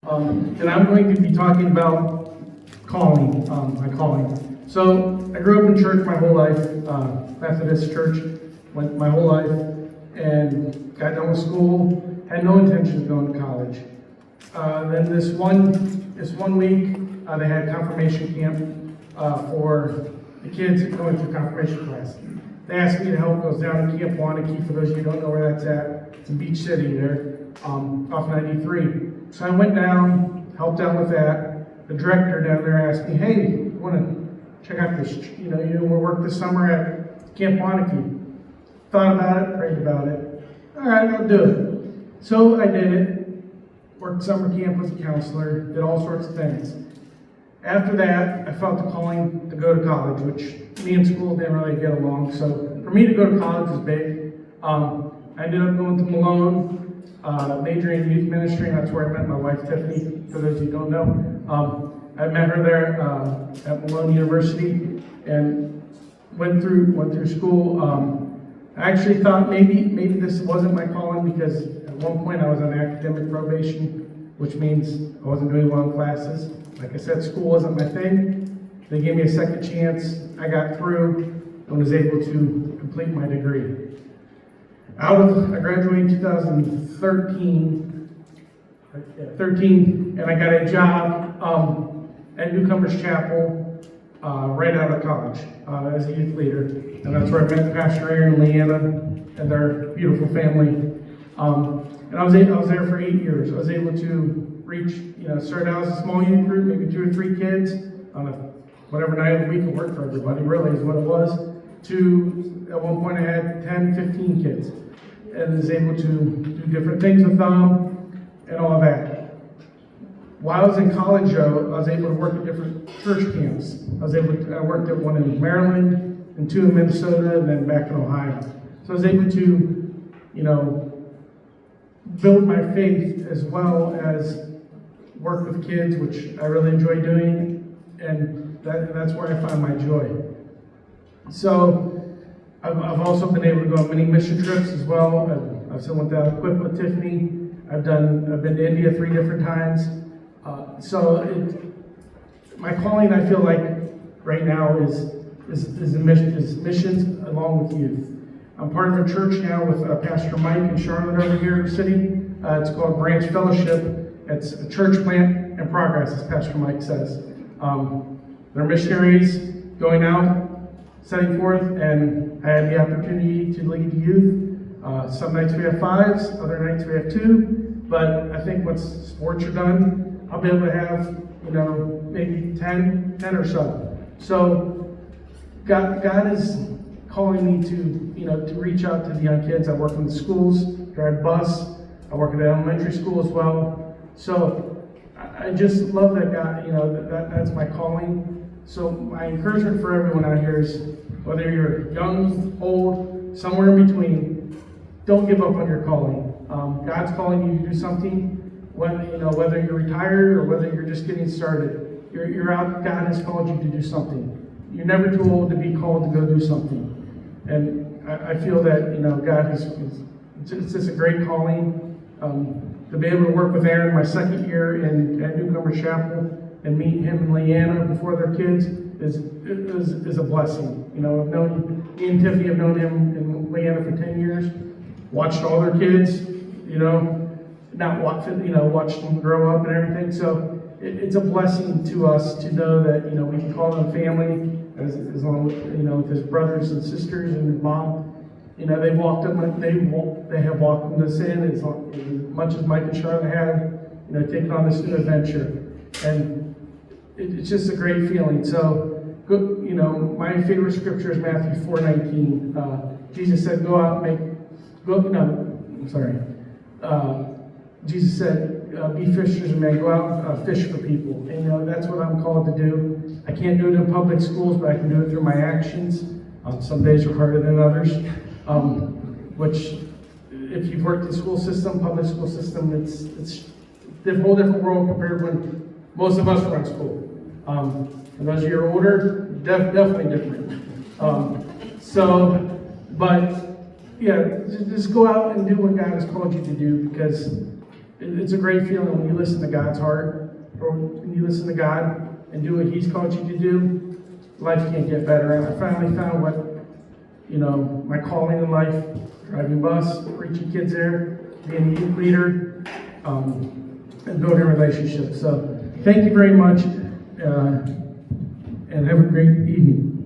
And I'm going to be talking about calling, my calling. So I grew up in church my whole life, Methodist church, went my whole life, and got done with school, had no intention of going to college. Then this one week, they had confirmation camp for the kids going through confirmation class. They asked me to help. Goes down to Camp Wanakee. For those of you who don't know where that's at, it's in Beach City there, off 93. So I went down, helped out with that. The director down there asked me, "Hey, you want to check out this? You want to work this summer at Camp Wanakee?" Thought about it, prayed about it. All right, I'll do it. So I did it. Worked summer camp as a counselor. Did all sorts of things. After that, I felt the calling to go to college, which me and school didn't really get along. So for me to go to college was big. I ended up going to Malone, majoring in youth ministry, and that's where I met my wife, Tiffany, for those of you who don't know. I met her there at Malone University and went through school. I actually thought maybe this wasn't my calling because at one point I was on academic probation, which means I wasn't doing well in classes. Like I said, school wasn't my thing. They gave me a second chance. I got through and was able to complete my degree. I graduated in 2013, and I got a job at Newcomers Chapel right out of college as a youth leader. And that's where I met Pastor Aaron and Leanna and their beautiful family. And I was there for 8 years. I was able to reach, started out as a small youth group, maybe 2 or 3 kids on whatever night of the week it worked for everybody, really is what it was, to at one point I had 10, 15 kids. And was able to do different things with them and all that. While I was in college, though, I was able to work at different church camps. I worked at one in Maryland, and 2 in Minnesota, and then back in Ohio. So I was able to, build my faith as well as work with kids, which I really enjoy doing, and that's where I find my joy. So I've also been able to go on many mission trips as well. I've still went down equipped with Tiffany. I've been to India 3 different times. My calling, I feel like right now is missions along with youth. I'm part of a church now with Pastor Mike and Charlotte over here in the city. It's called Branch Fellowship. It's a church plant in progress, as Pastor Mike says. They're missionaries going out, setting forth, and I had the opportunity to lead youth. Some nights we have 5s, other nights we have 2, but I think once sports are done, I'll be able to have, maybe 10 or so. So God is calling me to reach out to the young kids. I work in the schools, drive bus. I work at an elementary school as well. So I just love that God, that's my calling. So my encouragement for everyone out here is, whether you're young, old, somewhere in between, don't give up on your calling. God's calling you to do something, whether you're retired or whether you're just getting started. You're out. God has called you to do something. You're never too old to be called to go do something. And I feel that God it's just a great calling. To be able to work with Aaron my second year at Newcomers Chapel and meet him and Leanna before their kids is a blessing. I've known me and Tiffany have known him and Leanna for 10 years. Watched all their kids, watched them grow up and everything. So it's a blessing to us to know that we can call them family, as long with with his brothers and sisters and his mom. They have walked with us in as much as Mike and Charlotte have, taken on this new adventure, and it's just a great feeling. So, my favorite scripture is Matthew 4:19. Jesus said, Jesus said, be fishers of men, go out fish for people. And that's what I'm called to do. I can't do it in public schools, but I can do it through my actions. Some days are harder than others. Which, if you've worked in the school system, public school system, it's a whole different world compared to when most of us were in school. And those of you who are older, definitely different. But yeah, just go out and do what God has called you to do, because it's a great feeling when you listen to God's heart, or when you listen to God and do what He's called you to do. Life can't get better. And I finally found what, my calling in life: driving bus, reaching kids there, being a youth leader, and building relationships. So thank you very much, and have a great evening.